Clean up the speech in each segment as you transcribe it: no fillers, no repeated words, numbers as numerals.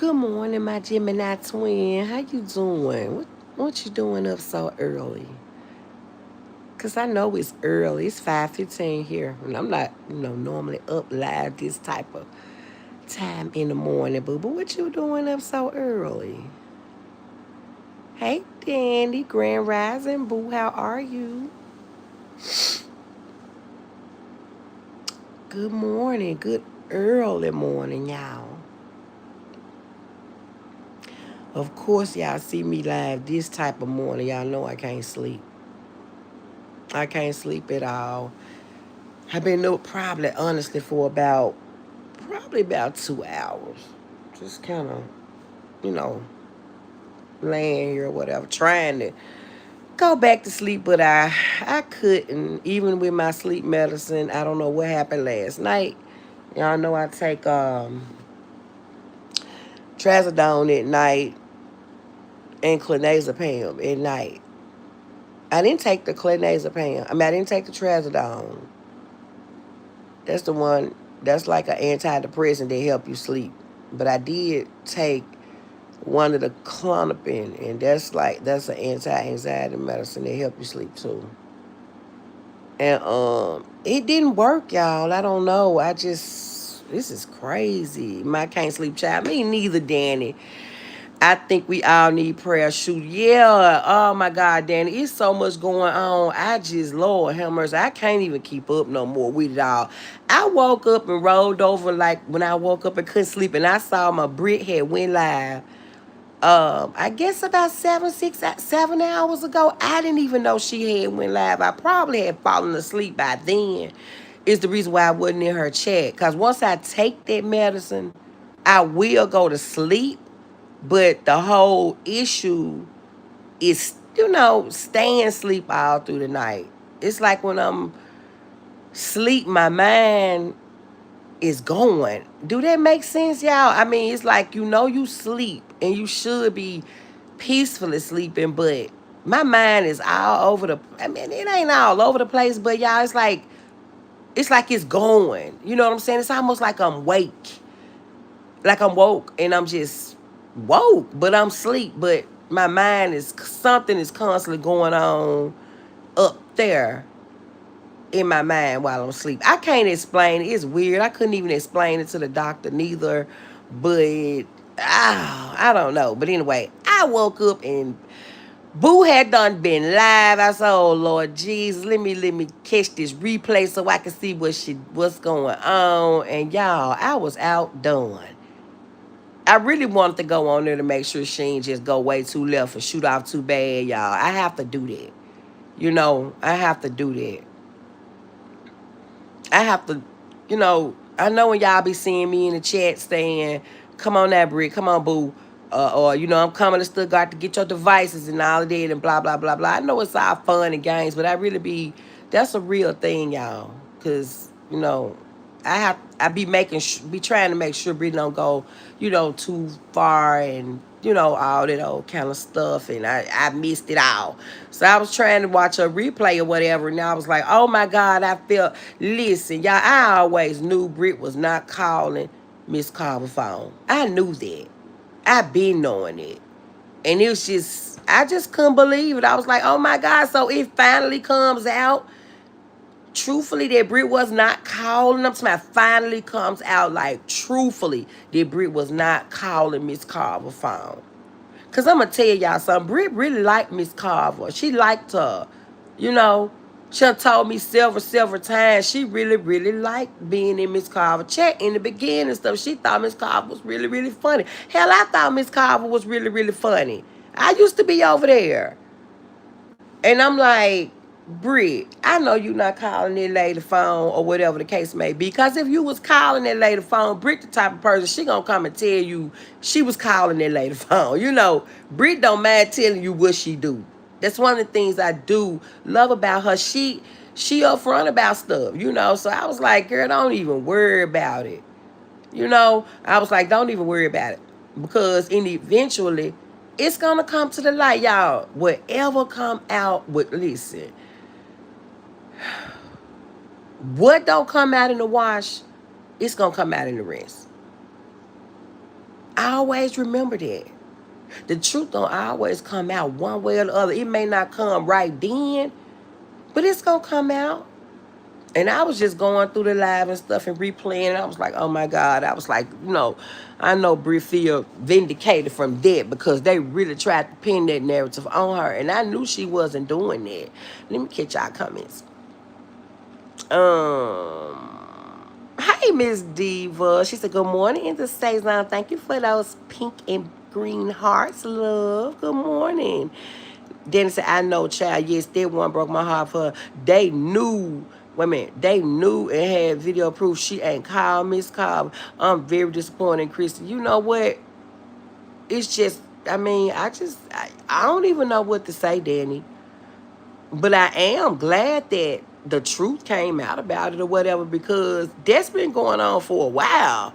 Good morning, my Gemini twin. How you doing? What you doing up so early? Cause I know it's early. It's 5:15 here, and I'm not, normally up live this type of time in the morning. Boo, but what you doing up so early? Hey, Dandy, Grand Rising, boo. How are you? Good morning. Good early morning, y'all. Of course, y'all see me live this type of morning. Y'all know I can't sleep. I can't sleep at all. I've been up probably honestly for probably about 2 hours. Just kind of, you know, laying here or whatever, trying to go back to sleep, but I couldn't. Even with my sleep medicine, I don't know what happened last night. Y'all know I take trazodone at night and clonazepam at night. I didn't take the clonazepam. I didn't take the trazodone. That's the one that's like an antidepressant that help you sleep. But I did take one of the Klonopin, and that's an anti-anxiety medicine that help you sleep too. And it didn't work, y'all. I don't know. This is crazy. My can't sleep child. Me neither, Danny. I think we all need prayer. Shoot, yeah. Oh my God, Danny, it's so much going on. Lord have mercy, I can't even keep up no more with it all. I woke up and rolled over like when I woke up and couldn't sleep, and I saw my Brit had went live. I guess about 7 hours ago. I didn't even know she had went live. I probably had fallen asleep by then. Is the reason why I wasn't in her chat. Cause once I take that medicine, I will go to sleep. But the whole issue is, staying asleep all through the night. It's like when I'm sleep, my mind is going. Do that make sense, y'all? It's like you sleep and you should be peacefully sleeping, but my mind is all over the. It ain't all over the place, but y'all, it's like it's going. You know what I'm saying? It's almost like I'm wake, like I'm woke, and I'm just woke, but I'm sleep. But my mind is something is constantly going on up there in my mind while I'm asleep. I can't explain it. It's weird. I couldn't even explain it to the doctor neither. But I don't know. But anyway, I woke up and Boo had done been live. I said, "Oh Lord Jesus, let me catch this replay so I can see what's going on." And y'all, I was outdone. I really wanted to go on there to make sure she ain't just go way too left and shoot off too bad, y'all. I have to do that. I have to do that. I have to, I know when y'all be seeing me in the chat saying, "Come on now, Britt, come on, boo." Or, I'm coming to Stuttgart to get your devices and all of that and blah, blah, blah, blah. I know it's all fun and games, but that's a real thing, y'all. Because, I be trying to make sure Britt don't go, too far and, all that old kind of stuff. And I missed it all. So I was trying to watch a replay or whatever. And I was like, oh my God, listen, y'all, I always knew Britt was not calling Miss Carver's phone. I knew that. I been knowing it. And it was I just couldn't believe it. I was like, oh my God. So it finally comes out, truthfully, that Britt was not calling. I'm talking about finally comes out like truthfully that Britt was not calling Miss Carver's phone. Because I'm going to tell y'all something. Britt really liked Miss Carver. She liked her. You know, she told me several times she really, really liked being in Miss Carver chat in the beginning and stuff. She thought Miss Carver was really, really funny. Hell, I thought Miss Carver was really, really funny. I used to be over there. And I'm like, Britt, I know you not calling that lady phone or whatever the case may be. Because if you was calling that lady phone, Britt the type of person, she gonna come and tell you she was calling that lady phone. Britt don't mind telling you what she do. That's one of the things I do love about her. She upfront about stuff, So I was like, girl, don't even worry about it. I was like, don't even worry about it. Because eventually, it's going to come to the light, y'all. Whatever come out with, listen, what don't come out in the wash, it's going to come out in the rinse. I always remember that. The truth don't always come out one way or the other. It may not come right then, but it's gonna come out. And I was just going through the live and stuff and replaying. And I was like, oh my God. I was like, I know Brie feel vindicated from that because they really tried to pin that narrative on her. And I knew she wasn't doing that. Let me catch y'all comments. Hi, Miss Diva. She said, good morning in the Saison. Thank you for those pink and green hearts, love. Good morning. Dennis said, I know, child. Yes, that one broke my heart for her. They knew. Wait a minute. They knew and had video proof she ain't called Miss Cobb. I'm very disappointed, Christy. You know what? It's just, I don't even know what to say, Danny. But I am glad that the truth came out about it or whatever because that's been going on for a while.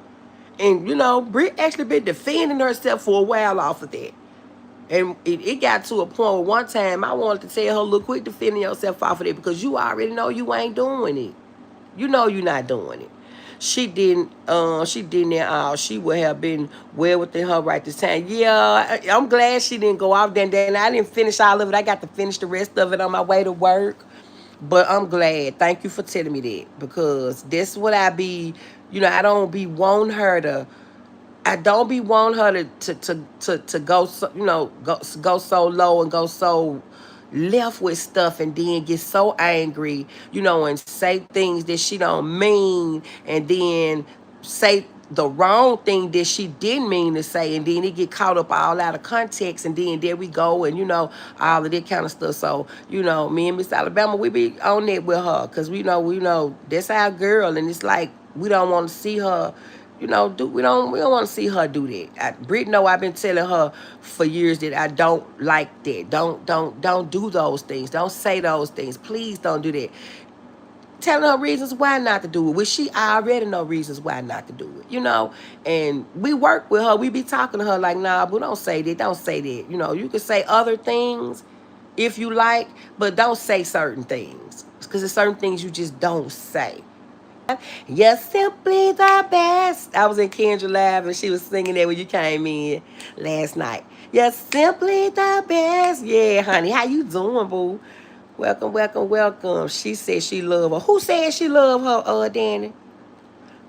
And, Britt actually been defending herself for a while off of that. And it got to a point where one time I wanted to tell her, look, quit defending yourself off of it because you already know you ain't doing it. You know you're not doing it. She didn't at all. She would have been well within her right this time. Yeah, I'm glad she didn't go off then. I didn't finish all of it. I got to finish the rest of it on my way to work. But I'm glad. Thank you for telling me that because that's what I be, I don't be wanting her to to go so, go so low and go so left with stuff and then get so angry, and say things that she don't mean and then say the wrong thing that she didn't mean to say and then it get caught up all out of context and then there we go and all of that kind of stuff. So me and Miss Alabama, we be on that with her because we know that's our girl and it's like we don't want to see her we don't want to see her do that. Britt know I've been telling her for years that I don't like that. Don't do those things. Don't say those things. Please don't do that. Telling her reasons why not to do it, which she already know reasons why not to do it, and we work with her. We be talking to her like, nah, but don't say that. Don't say that. You can say other things if you like, but don't say certain things because there's certain things you just don't say. You're simply the best. I was in Kendra Live and she was singing that when you came in last night. You're simply the best. Yeah, honey. How you doing, boo? Welcome, welcome, welcome. She said she love her. Who said she love her, Danny?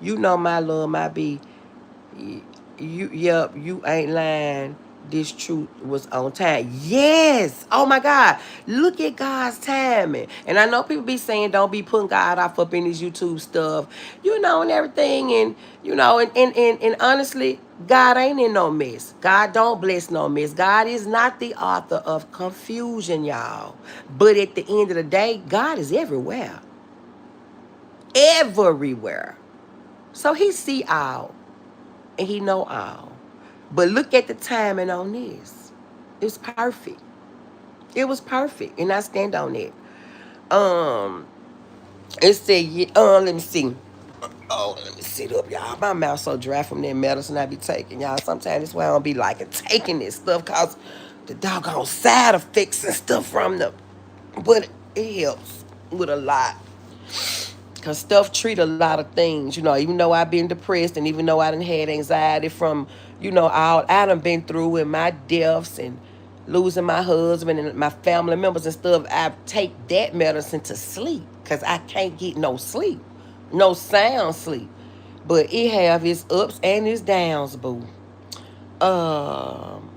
You know my love, my B. You ain't lying. This truth was on time. Yes. Oh my God. Look at God's timing. And I know people be saying don't be putting God off up in this YouTube stuff, and everything. And and honestly, God ain't in no mess. God don't bless no mess. God is not the author of confusion, y'all. But at the end of the day, God is everywhere. Everywhere. So he see all and he know all. But look at the timing on this. It was perfect. It was perfect. And I stand on it. It said, let me see. Oh, let me sit up, y'all. My mouth so dry from that medicine I be taking, y'all. Sometimes that's why I don't be liking taking this stuff, cause the doggone side effects and stuff from them. But it helps with a lot. Because stuff treat a lot of things, even though I've been depressed and even though I done had anxiety from, all I done been through and my deaths and losing my husband and my family members and stuff, I take that medicine to sleep because I can't get no sleep, no sound sleep. But it have its ups and its downs, boo. Um,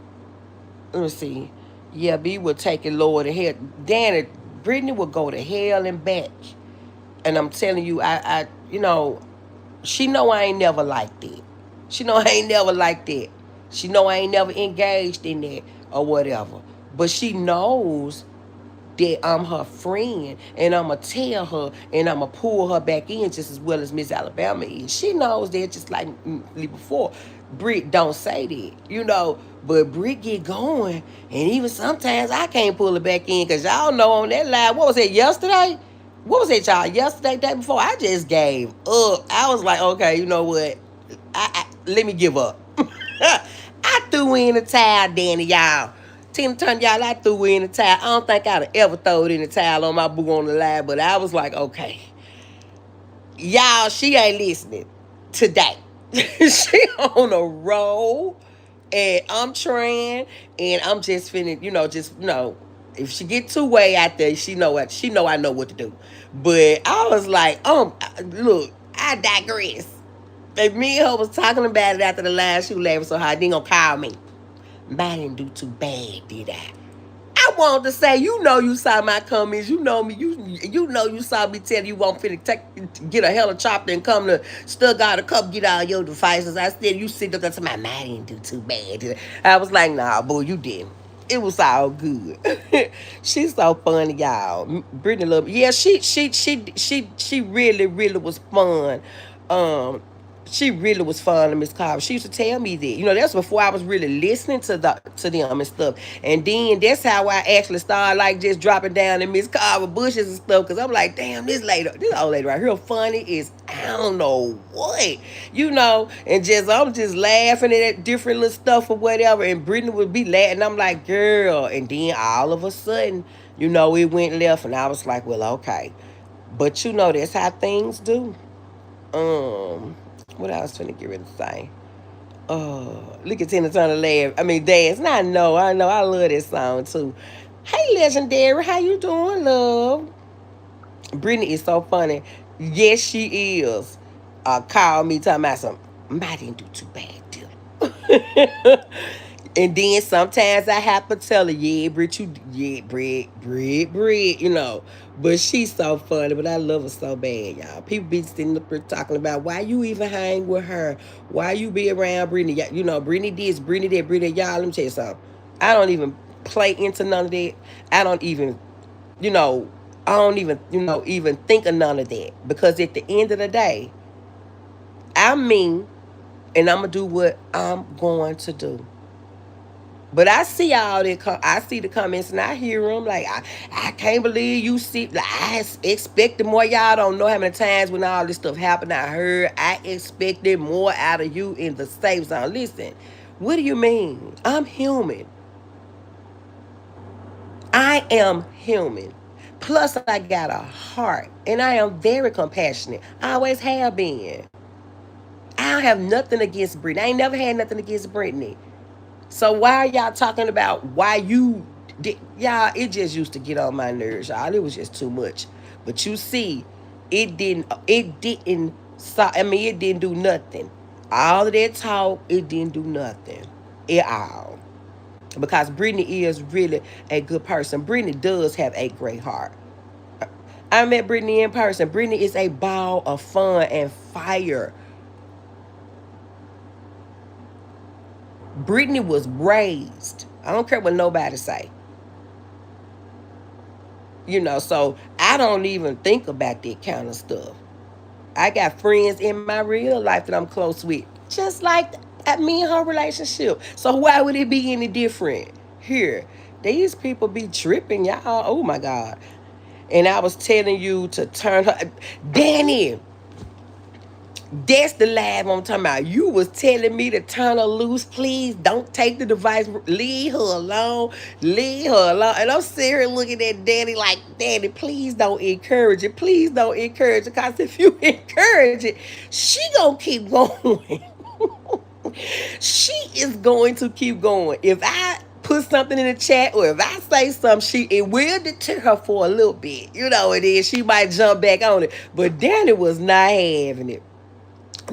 Let me see. Yeah, B would take it lower to hell. Danny, Brittany would go to hell and back. And I'm telling you, she know I ain't never liked that. She know I ain't never liked that. She know I ain't never engaged in that or whatever. But she knows that I'm her friend and I'ma tell her and I'ma pull her back in just as well as Miss Alabama is. She knows that just like before. Britt don't say that, but Britt get going and even sometimes I can't pull her back in because y'all know on that live, what was it, yesterday? What was it, y'all? Yesterday, day before, I just gave up. I was like, okay, you know what? Let me give up. I threw in the towel, Danny, y'all. Tina Turner, y'all, I threw in the towel. I don't think I'd have ever thrown in the towel on my boo on the live, but I was like, okay. Y'all, she ain't listening today. She on a roll. And I'm trying, and I'm just finna, if she get too way out there, she know I know what to do. But I was like, look, I digress. And me and her was talking about it after the last. She was laughing so hard. Then gonna call me. I didn't do too bad, did I? I wanted to say, you saw my comments. You know me. You saw me tell you won't finna get a helicopter and come to Stuttgart to come get all your devices. I said you sit up there to my mind didn't do too bad. I was like, nah, boy, you didn't. It was all good. She's so funny, y'all. Brittany love. Yeah, she really really was fun. Um, she really was fun to Miss Carver. She used to tell me that. That's before I was really listening to them and stuff. And then that's how I actually started like just dropping down in Miss Carver bushes and stuff. Cause I'm like, damn, this old lady right here funny is I don't know what. And I'm just laughing at different little stuff or whatever. And Brittany would be laughing. I'm like, girl. And then all of a sudden, it went left. And I was like, well, okay. But that's how things do. What I was trying to get ready to say? Look at Tina Turner laugh. I mean, dance. And I know. I love this song too. Hey, Legendary, how you doing, love? Brittany is so funny. Yes, she is. Call me talking about some. I didn't do too bad, dear. And then sometimes I have to tell her, yeah, Brit, Brit. But she's so funny, but I love her so bad, y'all. People be sitting up here talking about why you even hang with her, why you be around Brittany. Brittany this, Brittany that, Brittany, y'all. Let me tell you something. I don't even play into none of that. I don't even, you know, I don't even, even think of none of that. Because at the end of the day, I'm me, and I'm going to do what I'm going to do. But I see all that. I see the comments and I hear them. Like, I can't believe you see. Like, I expected more. Y'all don't know how many times when all this stuff happened, I expected more out of you in the safe zone. Listen, what do you mean? I'm human. I am human. Plus, I got a heart. And I am very compassionate. I always have been. I don't have nothing against Brittany. I ain't never had nothing against Brittany. So why are y'all talking about why you did? Y'all, it just used to get on my nerves, y'all. It was just too much. But you see, it didn't do nothing. All of that talk, it didn't do nothing at all. Because Brittany is really a good person. Brittany does have a great heart. I met Brittany in person. Brittany is a ball of fun and fire. Brittany was raised. I don't care what nobody say. So I don't even think about that kind of stuff. I got friends in my real life that I'm close with, just like at me and her relationship. So why would it be any different here? These people be tripping, y'all. Oh my God. And I was telling you to turn her. Danny, that's the live I'm talking about. You was telling me to turn her loose. Please don't take the device. Leave her alone. Leave her alone. And I'm sitting here looking at Danny like, Danny, please don't encourage it. Please don't encourage it. Because if you encourage it, she gonna keep going. She is going to keep going. If I put something in the chat or if I say something, it will deter her for a little bit. And then she might jump back on it. But Danny was not having it.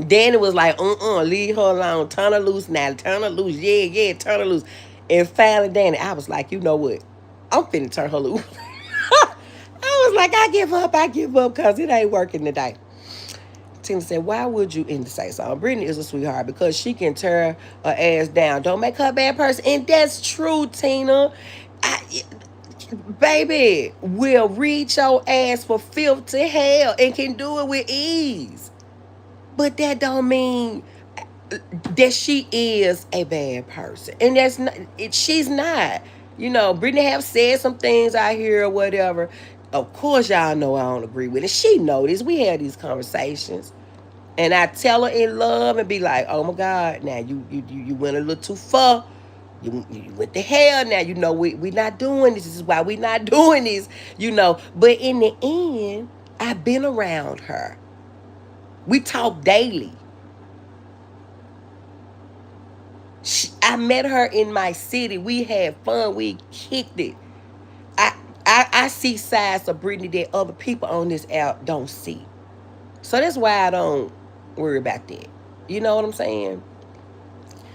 Danny was like, leave her alone. Turn her loose now. Turn her loose. Yeah, turn her loose. And finally, Danny, I was like, you know what? I'm finna turn her loose. I was like, I give up because it ain't working today. Tina said, why would you end the say so? Brittany is a sweetheart because she can tear her ass down. Don't make her a bad person. And that's true, Tina. Baby will read your ass for filth to hell and can do it with ease. But that don't mean that she is a bad person. And that's not, she's not. Brittany have said some things out here or whatever. Of course, y'all know I don't agree with it. She know this. We had these conversations. And I tell her in love and be like, oh my God, now you went a little too far. You went to hell now. We not doing this. This is why we not doing this. But in the end, I've been around her. We talk daily. I met her in my city. We had fun. We kicked it. I I see sides of Brittany that other people on this app don't see. So that's why I don't worry about that. You know what I'm saying?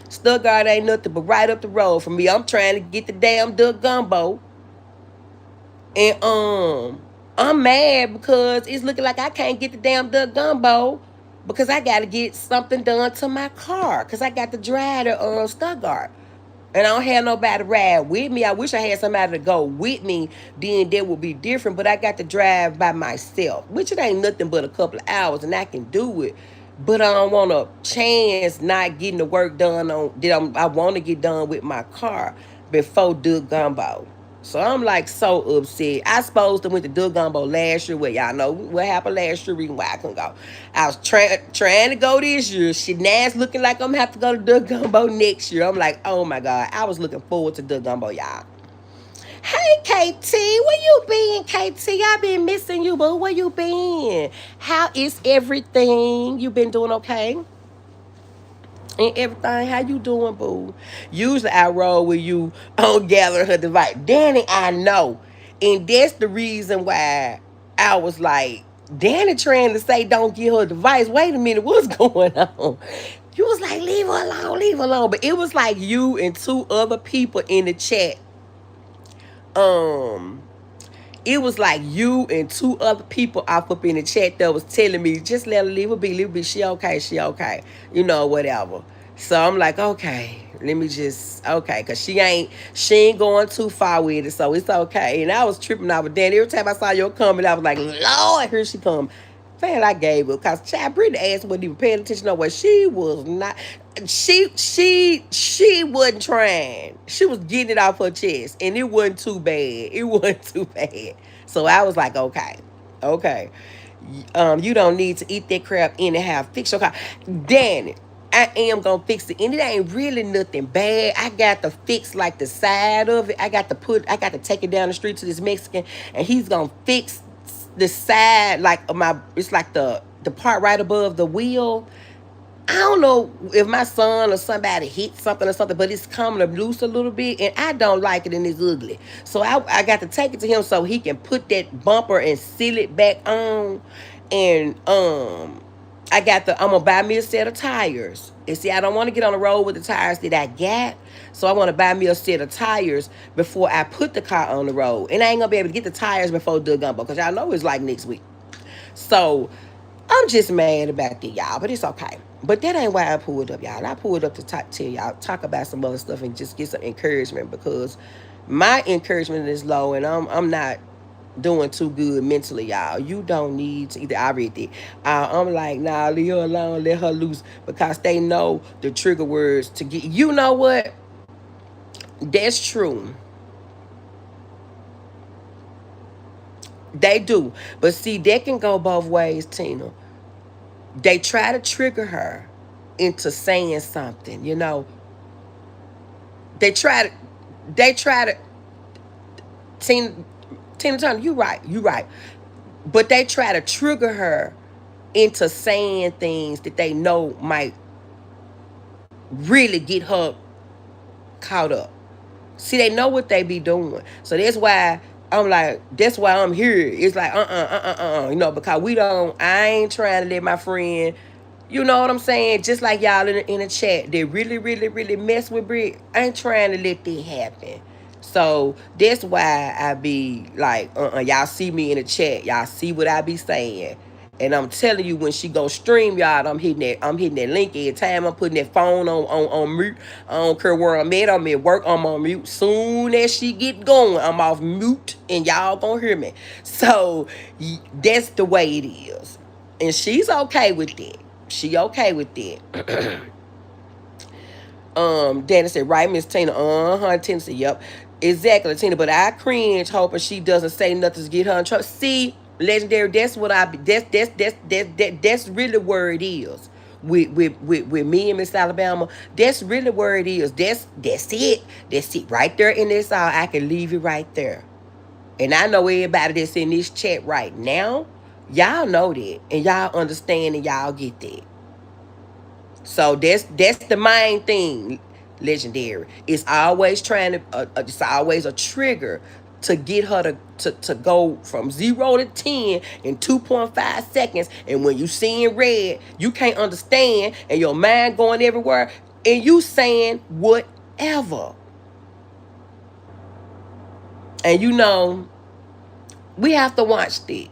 Stuttgart ain't nothing but right up the road from me. I'm trying to get the damn duck gumbo. And I'm mad because it's looking like I can't get the damn duck gumbo because I gotta get something done to my car. Cause I got to drive to Stuttgart. And I don't have nobody to ride with me. I wish I had somebody to go with me. Then that would be different. But I got to drive by myself, which it ain't nothing but a couple of hours, and I can do it. But I don't want to chance not getting the work done on that I want to get done with my car before Doug Gumbo. So I'm like so upset. I supposed to went to Doug Gumbo last year. Well, y'all know what happened last year. Reason why I couldn't go. I was trying to go this year. Shit, now it's looking like I'm gonna have to go to Doug Gumbo next year. I'm like, oh my god. I was looking forward to Doug Gumbo, y'all. Hey KT, where you been, KT? I been missing you, boo. Where you been? How is everything? You been doing okay? And everything. How you doing, boo? Usually I roll with you on gather her device. Danny, I know. And that's the reason why I was like, Danny trying to say don't get her device. Wait a minute, what's going on? You was like, leave her alone, leave her alone. But it was like you and two other people in the chat. Um, it was like you and two other people off up in the chat that was telling me, just let her leave her be, leave her be. She okay, she okay. You know, whatever. So I'm like, okay, let me just cause she ain't going too far with it, so it's okay. And I was tripping out with Dan. Every time I saw your comment, I was like, Lord, here she come. Man, I gave up because Chad Brittany ass wasn't even paying attention to what she was not. She wasn't trying. She was getting it off her chest, and it wasn't too bad. It wasn't too bad. So I was like, okay. You don't need to eat that crap anyhow. Fix your car, Danny. I am gonna fix it, and it ain't really nothing bad. I got to fix like the side of it. I got to take it down the street to this Mexican, and he's gonna fix the side like it's like the part right above the wheel. I don't know if my son or somebody hit something or something, but it's coming loose a little bit, and I don't like it, and it's ugly. So I got to take it to him so he can put that bumper and seal it back on. And I'm gonna buy me a set of tires. And see, I don't want to get on the road with the tires that I got. So I want to buy me a set of tires before I put the car on the road. And I ain't gonna be able to get the tires before Doug Gumbo, because y'all know it's like next week. So I'm just mad about that, y'all, but it's okay. But that ain't why I pulled up, y'all. I pulled up to tell y'all, talk about some other stuff and just get some encouragement, because my encouragement is low, and I'm not doing too good mentally, y'all. You don't need to either. I read it. I'm like, nah, leave her alone, let her loose, because they know the trigger words to get. You know what? That's true. They do, but see, that can go both ways, Tina. They try to trigger her into saying something. They try to. They try to. Tina, Tina Turner, you right. But they try to trigger her into saying things that they know might really get her caught up. See, they know what they be doing. So that's why I'm like, that's why I'm here. It's like, because I ain't trying to let my friend, you know what I'm saying? Just like y'all in the chat, they really, really, really mess with Brit. I ain't trying to let that happen. So that's why I be like, y'all see me in the chat. Y'all see what I be saying. And I'm telling you, when she go stream, y'all, I'm hitting that link every time. I'm putting that phone on mute. I don't care where I'm at. I'm at work. I'm on mute. Soon as she get going, I'm off mute, and y'all gonna hear me. So that's the way it is, and she's okay with that. She okay with that. Danny said, right, Miss Tina. Tina said, yep. Exactly, Tina. But I cringe hoping she doesn't say nothing to get her in trouble. See, legendary, that's what I be that's really where it is. With me and Miss Alabama, that's really where it is. That's it. That's it right there, and that's all. I can leave it right there. And I know everybody that's in this chat right now, y'all know that, and y'all understand, and y'all get that. So that's the main thing. legendary. It's always trying to, it's always a trigger to get her to go from 0 to 10 in 2.5 seconds. And when you seeing red, you can't understand, and your mind going everywhere, and you saying whatever. And we have to watch this.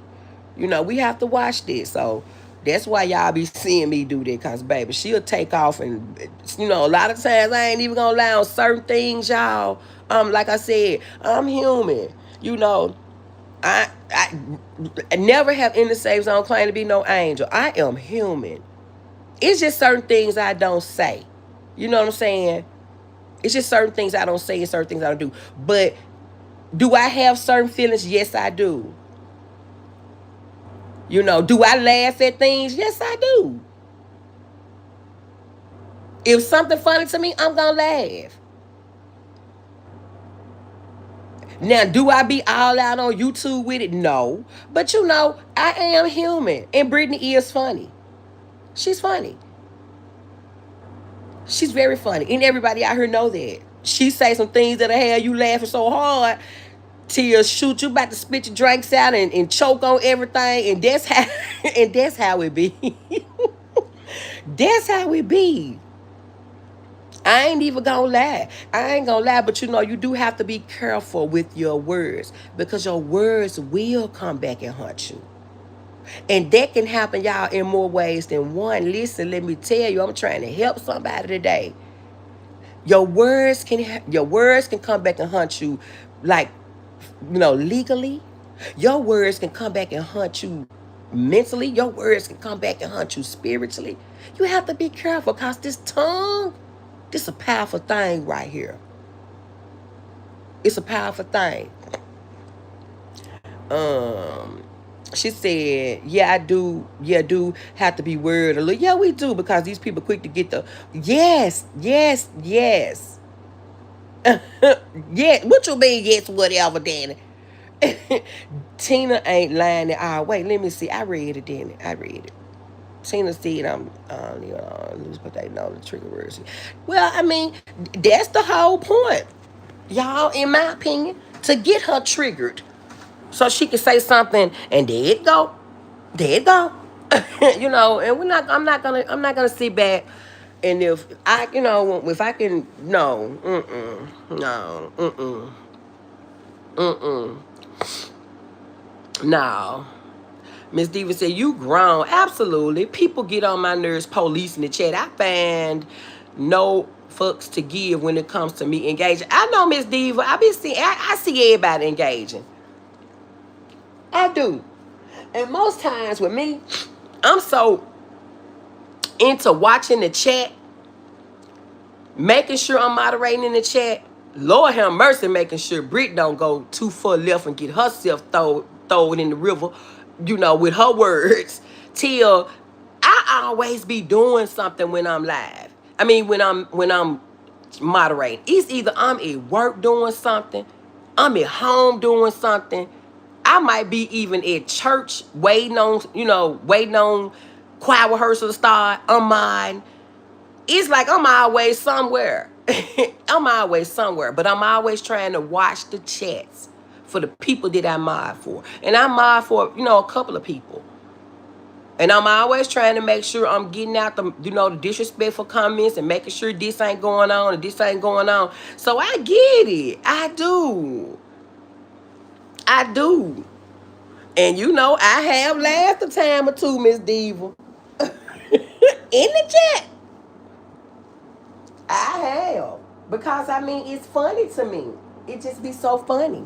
We have to watch this. So that's why y'all be seeing me do that, because, baby, she'll take off. And, a lot of times I ain't even going to lie on certain things, y'all. Like I said, I'm human. I never have any saves. I don't claim to be no angel. I am human. It's just certain things I don't say. You know what I'm saying? It's just certain things I don't say and certain things I don't do. But do I have certain feelings? Yes, I do. Do I laugh at things? Yes, I do. If something funny to me, I'm going to laugh. Now, do I be all out on YouTube with it? No. But I am human. And Brittany is funny. She's funny. She's very funny. And everybody out here know that. She say some things that'll have you laughing so hard, tears shoot, you about to spit your drinks out and choke on everything. And that's how and that's how it be. That's how it be. I ain't even gonna lie. I ain't gonna lie, but you do have to be careful with your words, because your words will come back and haunt you. And that can happen, y'all, in more ways than one. Listen, let me tell you, I'm trying to help somebody today. Your words can come back and haunt you, like, legally. Your words can come back and haunt you mentally. Your words can come back and haunt you spiritually. You have to be careful, because this tongue, this is a powerful thing right here. It's a powerful thing. She said, yeah, I do. Yeah, I do have to be worried a little. Yeah, we do, because these people quick to get the yes. Yeah, what you mean, yes, whatever, Danny? Tina ain't lying at all. Wait, let me see. I read it, Danny. I read it. Tina said, I'm lose, but they know the trigger words. Well, I mean, that's the whole point, y'all, in my opinion, to get her triggered so she can say something, and there it go. There it go. And I'm not gonna sit back, and if if I can, no, no, no. Miss Diva said, you grown. Absolutely. People get on my nerves, police in the chat. I find no fucks to give when it comes to me engaging. I know, Miss Diva. I see everybody engaging. I do. And most times with me, I'm so into watching the chat, making sure I'm moderating in the chat. Lord have mercy, making sure Brit don't go too far left and get herself thrown in the river, with her words. Till I always be doing something when I'm live. I mean, when I'm moderating. It's either I'm at work doing something, I'm at home doing something. I might be even at church waiting on choir rehearsal to start. I'm mine. It's like I'm always somewhere. I'm always somewhere, but I'm always trying to watch the chats for the people that I mod for. And I mod for, a couple of people. And I'm always trying to make sure I'm getting out the disrespectful comments and making sure this ain't going on and this ain't going on. So I get it. I do. And I have laughed a time or two, Miss Diva. In the chat. I have. Because, it's funny to me. It just be so funny.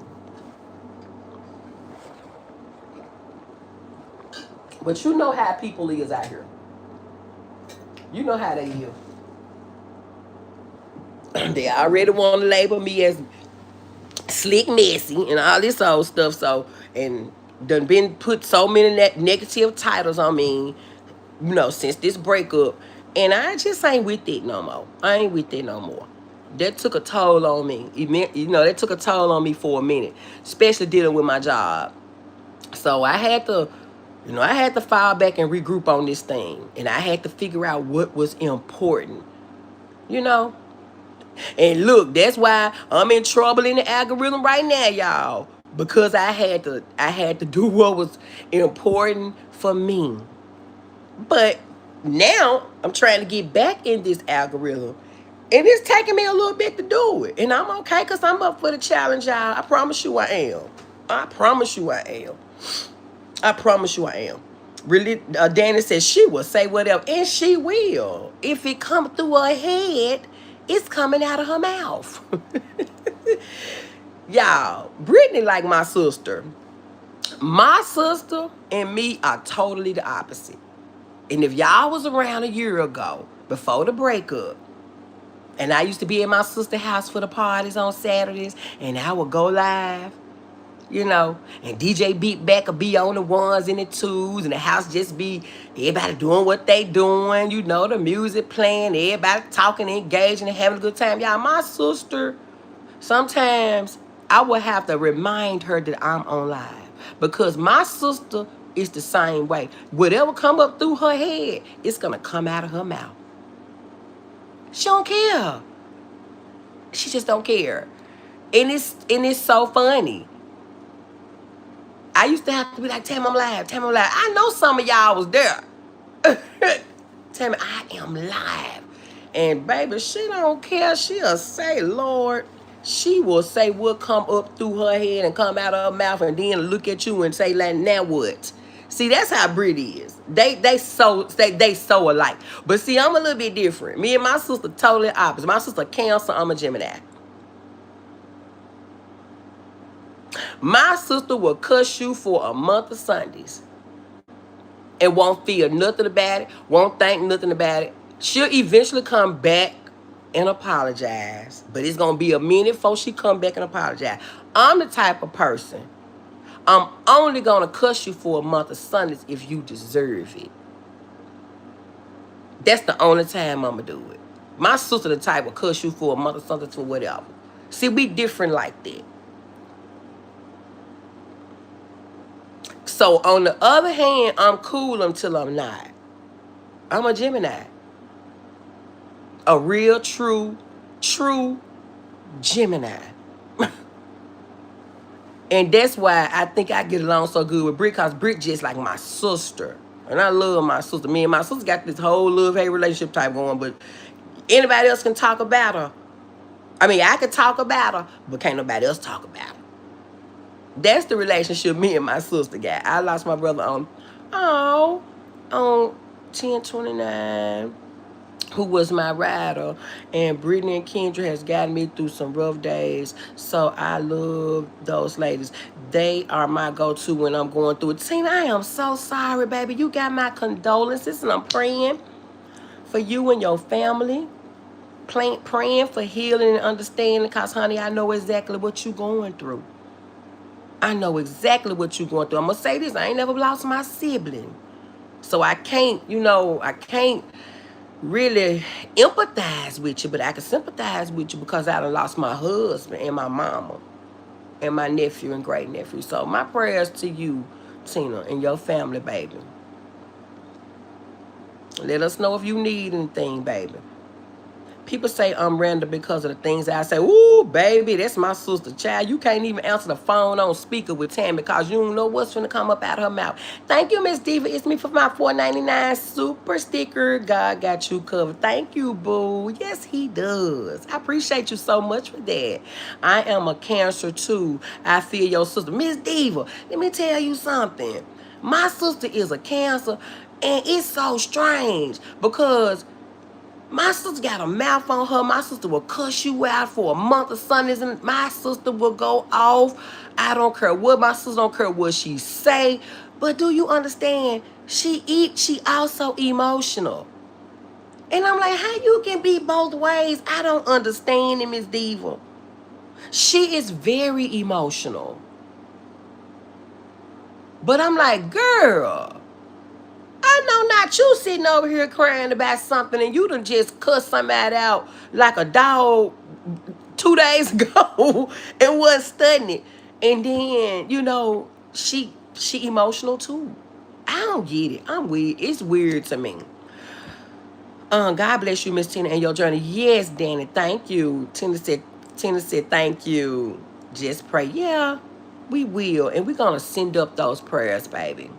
But you know how people is out here. You know how they is. They already want to label me as slick, messy, and all this old stuff. So, and done been put so many negative titles on me, since this breakup. And I just ain't with it no more. I ain't with it no more. That took a toll on me. That took a toll on me for a minute, especially dealing with my job. So I had to fall back and regroup on this thing. And I had to figure out what was important. And look, that's why I'm in trouble in the algorithm right now, y'all. Because I had to do what was important for me. But now I'm trying to get back in this algorithm. And it's taking me a little bit to do it. And I'm okay because I'm up for the challenge, y'all. I promise you I am. I promise you I am. I promise you I am. Really, Danny says she will say whatever, and she will. If it come through her head, it's coming out of her mouth. Y'all, Brittany like my sister. My sister and me are totally the opposite. And if y'all was around a year ago, before the breakup, and I used to be at my sister's house for the parties on Saturdays, and I would go live, and DJ Beat Back would be on the ones and the twos, and the house just be everybody doing what they doing, the music playing, everybody talking, engaging, and having a good time. Y'all, my sister, sometimes I would have to remind her that I'm on live because my sister is the same way. Whatever come up through her head, it's gonna come out of her mouth. She don't care. She just don't care. And it's so funny. I used to have to be like, Tam, I'm live. Tam, I'm live. I know some of y'all was there. Tam, I am live. And baby, she don't care. She'll say, Lord. She will say what come up through her head and come out of her mouth and then look at you and say, like, now what? See, that's how Brit is. They so alike. But see, I'm a little bit different. Me and my sister totally opposite. My sister Cancer, I'm a Gemini. My sister will cuss you for a month of Sundays and won't feel nothing about it, won't think nothing about it. She'll eventually come back and apologize, but it's gonna be a minute before she come back and apologize. I'm the type of person, I'm only gonna cuss you for a month of Sundays if you deserve it. That's the only time I'ma do it. My sister the type will cuss you for a month of Sundays for whatever. See, we different like that. So on the other hand, I'm cool until I'm not. I'm a Gemini. A real, true Gemini. And that's why I think I get along so good with Britt, because Britt just like my sister. And I love my sister. Me and my sister got this whole love-hate relationship type going, but anybody else can talk about her. I mean, I can talk about her, but can't nobody else talk about her. That's the relationship me and my sister got. I lost my brother on 10/29, who was my rider, and Brittany and Kendra has gotten me through some rough days, so I love those ladies. They are my go-to when I'm going through it. Tina, I am so sorry, baby. You got my condolences, and I'm praying for you and your family, praying for healing and understanding, because, honey, I know exactly what you're going through. I know exactly what you're going through. I'm going to say this. I ain't never lost my sibling. So I can't really empathize with you, but I can sympathize with you because I done lost my husband and my mama and my nephew and great nephew. So my prayers to you, Tina, and your family, baby. Let us know if you need anything, baby. People say I'm random because of the things I say. Ooh, baby, that's my sister. Child, you can't even answer the phone on speaker with Tammy because you don't know what's finna come up out of her mouth. Thank you, Miss Diva. It's me for my $4.99 super sticker. God got you covered. Thank you, boo. Yes, he does. I appreciate you so much for that. I am a Cancer, too. I feel your sister. Miss Diva, let me tell you something. My sister is a Cancer, and it's so strange because my sister got a mouth on her. My sister will cuss you out for a month of Sundays, and my sister will go off. I don't care what my sister don't care what she say. But do you understand? She also emotional. And I'm like, how you can be both ways? I don't understand it, Miss Diva. She is very emotional. But I'm like, girl, I know not you sitting over here crying about something and you done just cuss somebody out like a dog 2 days ago and wasn't studying it. And then, she emotional too. I don't get it. I'm weird. It's weird to me. God bless you, Miss Tina, and your journey. Yes, Danny, thank you. Tina said, thank you. Just pray. Yeah, we will. And we're going to send up those prayers, baby.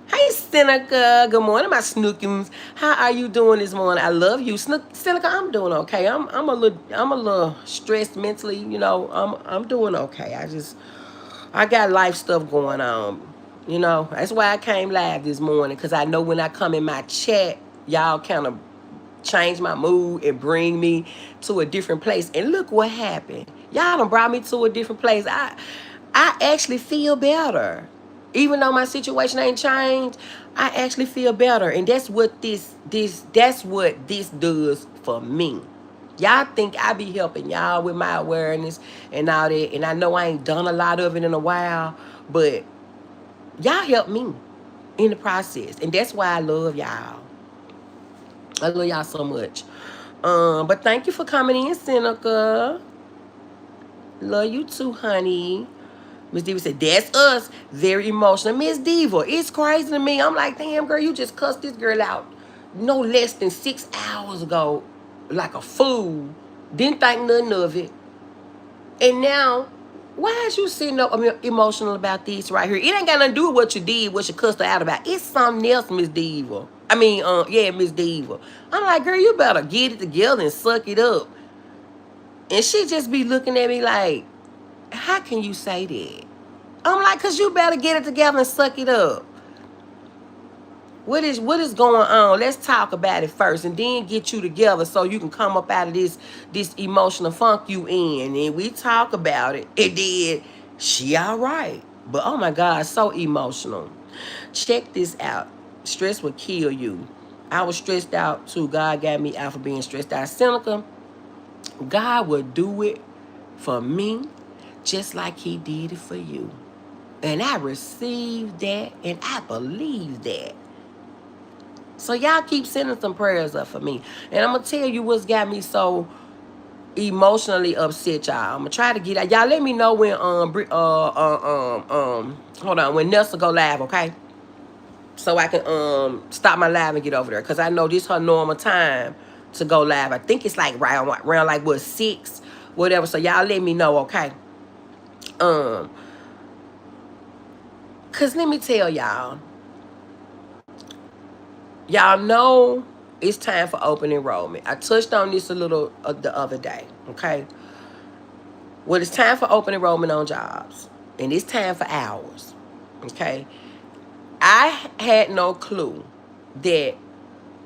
Hey, Seneca. Good morning, my snookums. How are you doing this morning? I love you, Seneca. I'm doing okay. I'm a little stressed mentally. You know, I'm doing okay. I got life stuff going on. You know, that's why I came live this morning, because I know when I come in my chat, y'all kind of change my mood and bring me to a different place. And look what happened. Y'all done brought me to a different place. I actually feel better. Even though my situation ain't changed, I actually feel better. And that's what this does for me. Y'all think I be helping y'all with my awareness and all that. And I know I ain't done a lot of it in a while, but y'all help me in the process. And that's why I love y'all. I love y'all so much. But thank you for coming in, Seneca. Love you too, honey. Miss Diva said, that's us. Very emotional. Miss Diva, it's crazy to me. I'm like, damn, girl, you just cussed this girl out no less than 6 hours ago like a fool. Didn't think nothing of it. And now, why is you sitting up emotional about this right here? It ain't got nothing to do with what you did, what you cussed her out about. It's something else, Miss Diva. Yeah, Miss Diva. I'm like, girl, you better get it together and suck it up. And she just be looking at me like, how can you say that? I'm like, cause you better get it together and suck it up. What is going on? Let's talk about it first, and then get you together so you can come up out of this emotional funk you in. And we talk about it. And then she all right. But oh my God, so emotional. Check this out. Stress will kill you. I was stressed out too. God got me out for being stressed out. Seneca, God will do it for me just like he did it for you. And I received that, and I believe that. So y'all keep sending some prayers up for me. And I'm going to tell you what's got me so emotionally upset, y'all. I'm going to try to get out. Y'all let me know when, hold on, when Nelson go live, okay? So I can stop my live and get over there. Because I know this her normal time to go live. I think it's like around like, what, 6, whatever. So y'all let me know, okay? Because let me tell y'all. Y'all know it's time for open enrollment. I touched on this a little the other day, okay? Well, it's time for open enrollment on jobs. And it's time for hours, okay? I had no clue that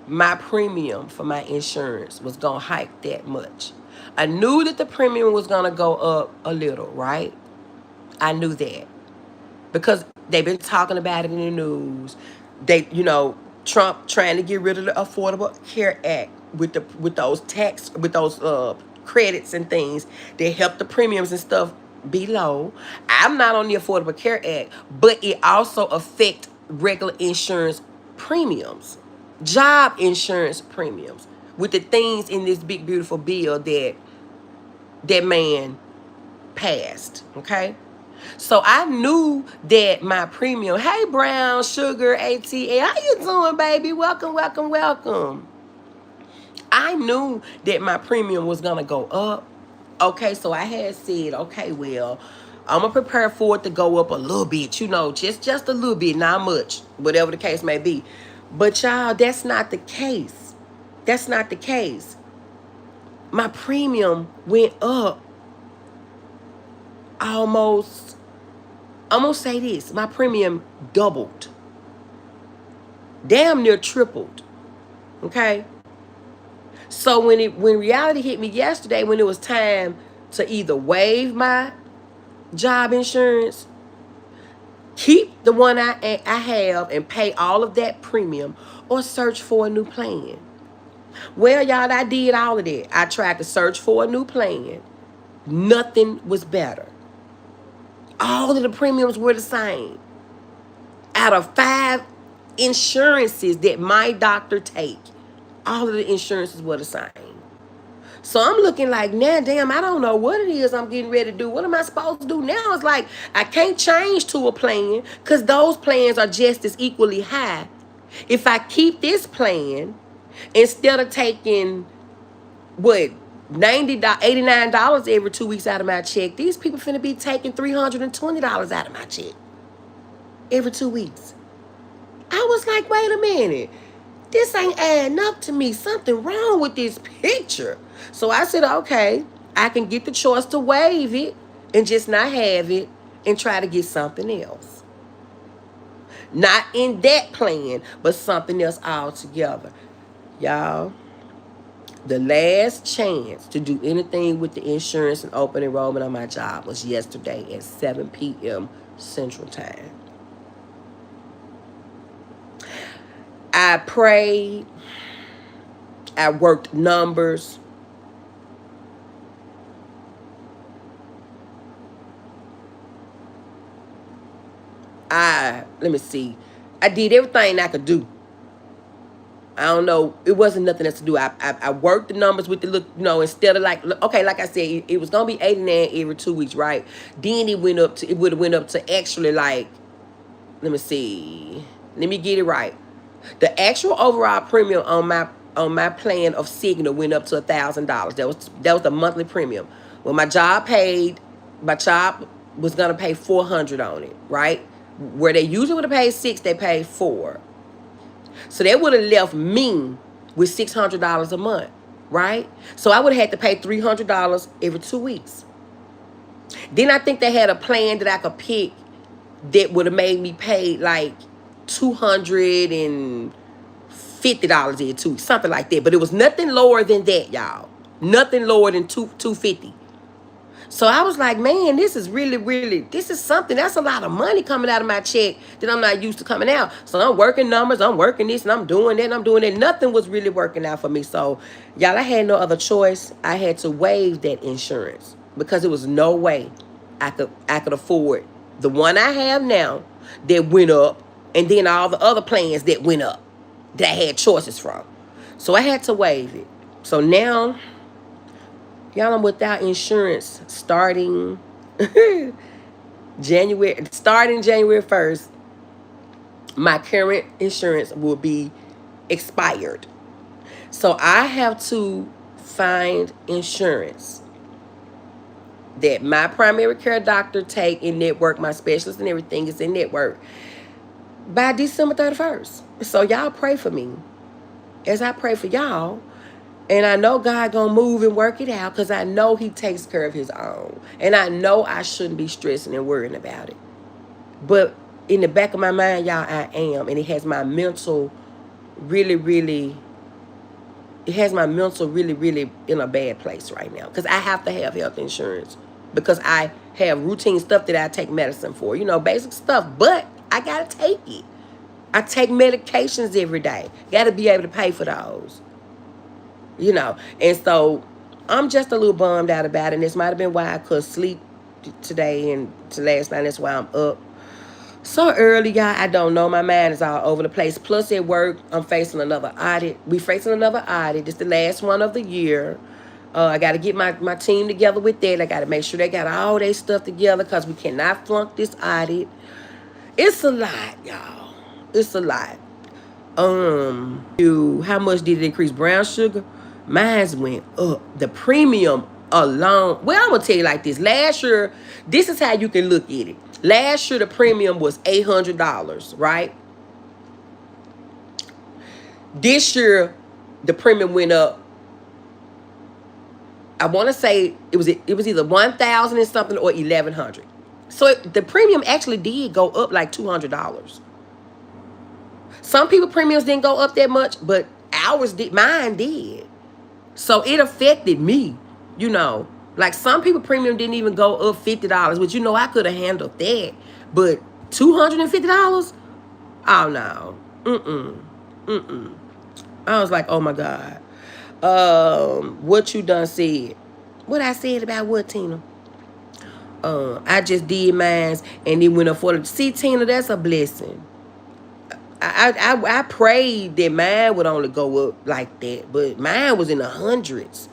my premium for my insurance was going to hike that much. I knew that the premium was going to go up a little, right? I knew that. Because they've been talking about it in the news. Trump trying to get rid of the Affordable Care Act with those credits and things that help the premiums and stuff be low. I'm not on the Affordable Care Act, but it also affects regular insurance premiums, job insurance premiums, with the things in this big beautiful bill that man passed. Okay. So I knew that my premium, hey Brown Sugar ATL, how you doing, baby? Welcome, welcome, welcome. I knew that my premium was gonna go up. Okay, so I had said, okay, well, I'm gonna prepare for it to go up a little bit, just a little bit, not much, whatever the case may be. But y'all, that's not the case. That's not the case. My premium went up almost, I'm gonna say this, my premium doubled. Damn near tripled. Okay? So when reality hit me yesterday, when it was time to either waive my job insurance, keep the one I have and pay all of that premium, or search for a new plan. Well, y'all, I did all of that. I tried to search for a new plan. Nothing was better. All of the premiums were the same. Out of 5 insurances that my doctor take, all of the insurances were the same. So I'm looking like, nah, damn, I don't know what it is I'm getting ready to do. What am I supposed to do now? It's like, I can't change to a plan because those plans are just as equally high. If I keep this plan Instead of taking what $90, $89 every 2 weeks out of my check, these people finna be taking $320 out of my check every 2 weeks. I was like, wait a minute. This ain't adding up to me. Something wrong with this picture. So I said, okay, I can get the choice to waive it and just not have it and try to get something else. Not in that plan, but something else altogether. Y'all, the last chance to do anything with the insurance and open enrollment on my job was yesterday at 7 p.m. Central Time. I prayed. I worked numbers. Let me see. I did everything I could do. I don't know. It wasn't nothing else to do. I worked the numbers with the look, instead of okay, like I said, it was gonna be 89 every 2 weeks, right? Then it would have went up to actually like, let me see. Let me get it right. The actual overall premium on my plan of Cigna went up to $1,000. That was the monthly premium. When my job was gonna pay $400 on it, right? Where they usually would have paid $6, they paid $4. So that would have left me with $600 a month, right? So I would have had to pay $300 every 2 weeks. Then I think they had a plan that I could pick that would have made me pay like $250 every 2 weeks, something like that. But it was nothing lower than that, y'all. Nothing lower than $250. So I was like, man, this is this is something. That's a lot of money coming out of my check that I'm not used to coming out. So I'm working numbers, I'm working this, and I'm doing that, and I'm doing that. Nothing was really working out for me. So, y'all, I had no other choice. I had to waive that insurance because there was no way I could afford the one I have now that went up, and then all the other plans that went up that I had choices from. So I had to waive it. So now, y'all, I'm without insurance starting January 1st. My current insurance will be expired. So I have to find insurance that my primary care doctor take in network, my specialist and everything is in network by December 31st. So y'all pray for me as I pray for y'all. And I know God gonna move and work it out because I know he takes care of his own. And I know I shouldn't be stressing and worrying about it. But in the back of my mind, y'all, I am. And it has my mental really, really in a bad place right now. Because I have to have health insurance. Because I have routine stuff that I take medicine for. Basic stuff. But I gotta take it. I take medications every day. Gotta be able to pay for those. And so I'm just a little bummed out about it. And this might have been why I could sleep today and to last night. That's why I'm up so early, y'all. I don't know. My mind is all over the place. Plus at work, I'm facing another audit. We facing another audit. This is the last one of the year. I got to get my team together with that. I got to make sure they got all their stuff together because we cannot flunk this audit. It's a lot, y'all. It's a lot. How much did it increase? Brown sugar? Mine went up. The premium alone. Well, I'm going to tell you like this. Last year, this is how you can look at it. Last year, the premium was $800, right? This year, the premium went up. I want to say it was either $1,000 and something or $1,100. So the premium actually did go up like $200. Some people premiums didn't go up that much, but mine did. So it affected me, Like some people premium didn't even go up $50, which I could have handled that. But $250? Oh no. I was like, oh my God. What you done said. What I said about what, Tina? I just did mine and it went up for the. See, Tina, that's a blessing. I prayed that mine would only go up like that, but mine was in the hundreds.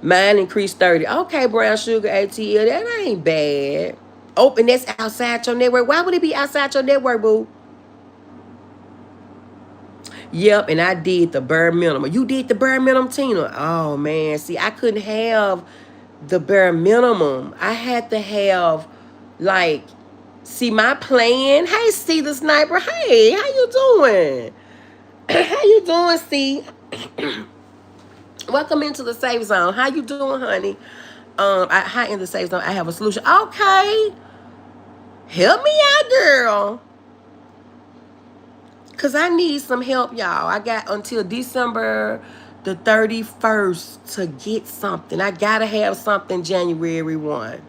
Mine increased 30. Okay, brown sugar, ATL, that ain't bad. Oh, and that's outside your network. Why would it be outside your network, boo? Yep, and I did the bare minimum. You did the bare minimum, Tina. Oh man, see, I couldn't have the bare minimum. I had to have like, see my plan. Hey, see the sniper. Hey, how you doing? How you doing, see? Welcome into the safe zone. How you doing, honey? Hi in the safe zone. I have a solution. Okay, help me out, girl. Cause I need some help, y'all. I got until December the 31st to get something. I gotta have something January 1.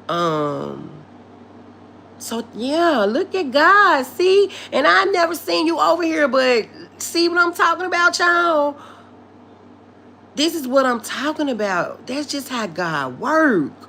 Um, so yeah, look at God. See? And I never seen you over here, but see what I'm talking about, y'all? This is what I'm talking about. That's just how God works.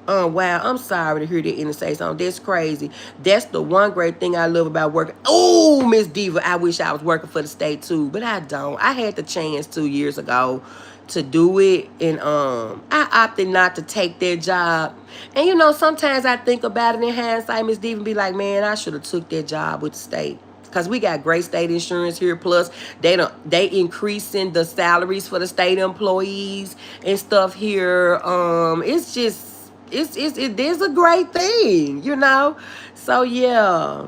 Oh wow, I'm sorry to hear that in the say something. That's crazy. That's the one great thing I love about working. Oh, Miss Diva, I wish I was working for the state too, but I don't. I had the chance 2 years ago to do it, and I opted not to take their job. And you know, sometimes I think about it in hindsight, Miss Diva, and be like, man, I should have took that job with the state. Cause we got great state insurance here. Plus, they increasing the salaries for the state employees and stuff here. It's just it is a great thing, you know. So yeah,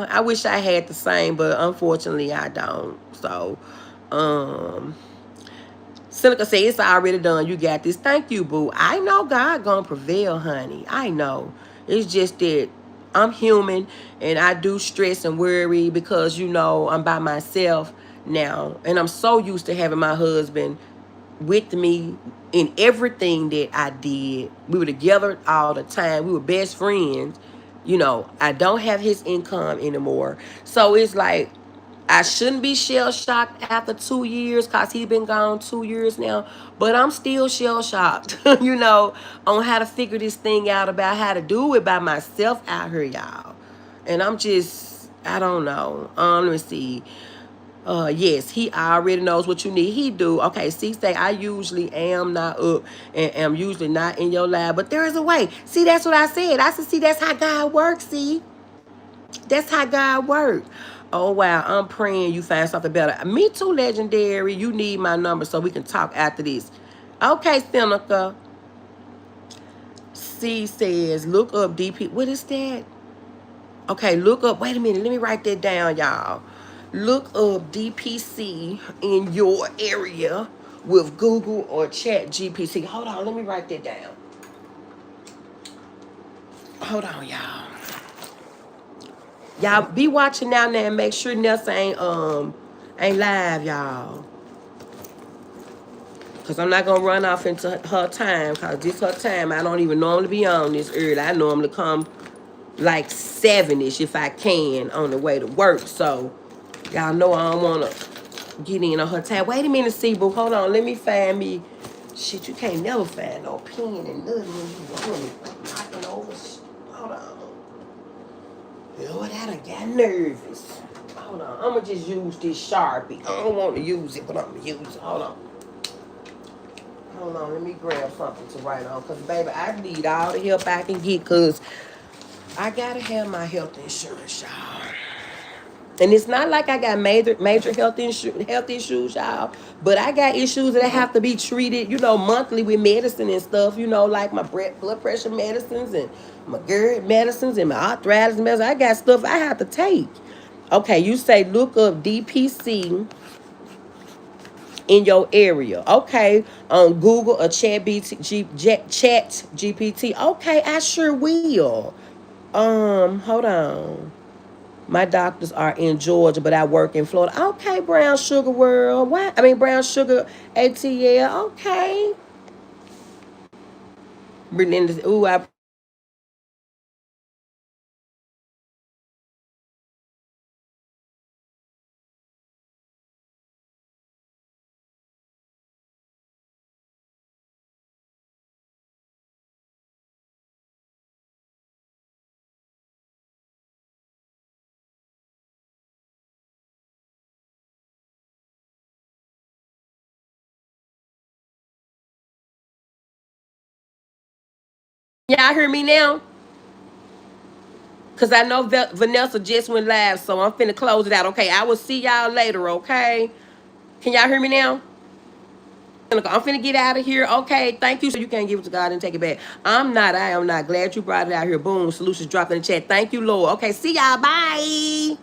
I wish I had the same, but unfortunately I don't. So, um, Seneca said it's already done. You got this. Thank you, boo. I know God gonna prevail, honey. I know. It's just that I'm human and I do stress and worry because you know I'm by myself now. And I'm so used to having my husband with me in everything that I did. We were together all the time. We were best friends. You know, I don't have his income anymore. So it's like I shouldn't be shell shocked after 2 years because he's been gone 2 years now. But I'm still shell shocked, you know, on how to figure this thing out about how to do it by myself out here, y'all. And I'm just, I don't know. Let me see. Yes, he already knows what you need. He do. Okay, see, say I usually am not up and am usually not in your lab, but there is a way. See, that's what I said. I said, see, that's how God works. See, that's how God works. Oh wow, I'm praying you find something better. Me too, legendary. You need my number so we can talk after this. Okay, Seneca. C says, look up DP. What is that? Okay, look up. Wait a minute. Let me write that down, y'all. Look up DPC in your area with Google or Chat GPT. Hold on. Let me write that down. Hold on, y'all. Y'all be watching now and make sure Nelson ain't live, y'all. Cause I'm not gonna run off into her time. Cause this her time. I don't even normally be on this early. I normally come like 7ish if I can on the way to work. So y'all know I don't wanna get in on her time. Wait a minute, Seaboo. Hold on. Let me find me. Shit, you can't never find no pen and nothing when you doing it. Knocking over. Hold on. Lord, I done got nervous. Hold on. I'm gonna just use this Sharpie. I don't want to use it, but I'm gonna use it. Hold on. Hold on. Let me grab something to write on. Because, baby, I need all the help I can get because I gotta have my health insurance, y'all. And it's not like I got major health issues, y'all. But I got issues that have to be treated, you know, monthly with medicine and stuff. You know, like my blood pressure medicines and my GERD medicines and my arthritis medicine. I got stuff I have to take. Okay, you say look up DPC in your area. Okay, on Google or Chat GPT. Okay, I sure will. Hold on. My doctors are in Georgia, but I work in Florida. Okay, Brown Sugar World. Why? I mean, Brown Sugar ATL. Okay. Belinda, ooh, I. Y'all hear me now? Because I know Vanessa just went live, so I'm finna close it out. Okay, I will see y'all later, okay? Can y'all hear me now? I'm finna get out of here. Okay, thank you. So you can't give it to God and take it back. I am not. Glad you brought it out here. Boom, solutions dropped in the chat. Thank you, Lord. Okay, see y'all. Bye.